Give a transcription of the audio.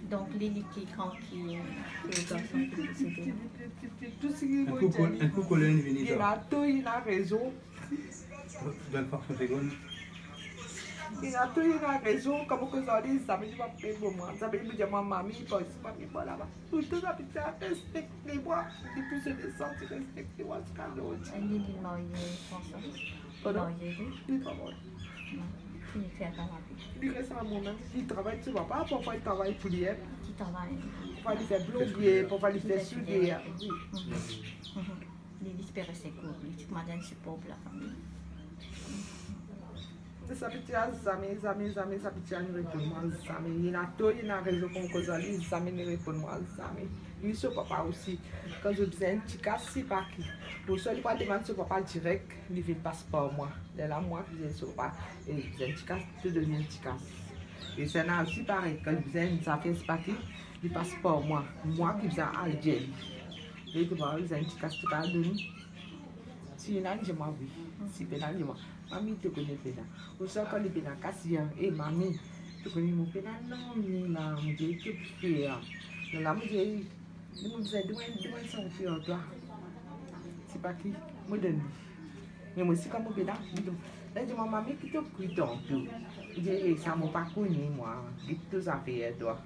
Donc, Lily qui est tranquille, le garçon qui est décédé. Tout ce qui est un coup colonne venu il a tout, il a raison. dans le parfum seconde. Il a tout, il a raison. Comme que ça dit, ça me dit pas pour moi. Ça me dit ma mamie, parce que ma mamie, là-bas. Tout ça, respectez-moi. Et puis se descendre, respectez-moi, ce cas là. Lily est mariée, François. Pardon? Mariée, Il travaille. non. Qui fait à Carabi. Il reste à moi-même. Il travaille, tu vois pas. Parfois, il travaille pour lui. Qui travaille. Parfois, il fait bloguer, parfois, il fait souder. Oui. Lily espère ses cours. Tu m'as dit support pour la famille. Ça peut être zami, ça peut être une réponse zami. Il y a tout, il y a raison pour cause ali, zami ne répond moi zami. Lui ce papa aussi, quand je disais un petit cas, c'est pas qui. Pour ça, il pas demander ce papa direct, il vient passe par moi. Là moi, je disais ce papa, et je disais un petit cas, tu deviens un petit cas. Et c'est là aussi pareil, quand je disais ça fait pas qui, il passe par moi. Moi qui faisais Algérie. Et tu vois, il disait un petit cas, tu as donné. Si il y a un moi oui, si pénal moi. Mami te connaît pénal. Ou ça quand il pénal cassé, et mami, tu connais mon pénal non, mais là, mon Dieu, que faire. Là, mon Dieu, il me disait, demain, ça on fait en toi. C'est pas qui, me donne. Mais moi aussi, comme mon pénal, je dis, là, je dis, maman, qui te cuit en tout. Je dis, ça m'a pas connu, moi, qui tout ça fait, toi.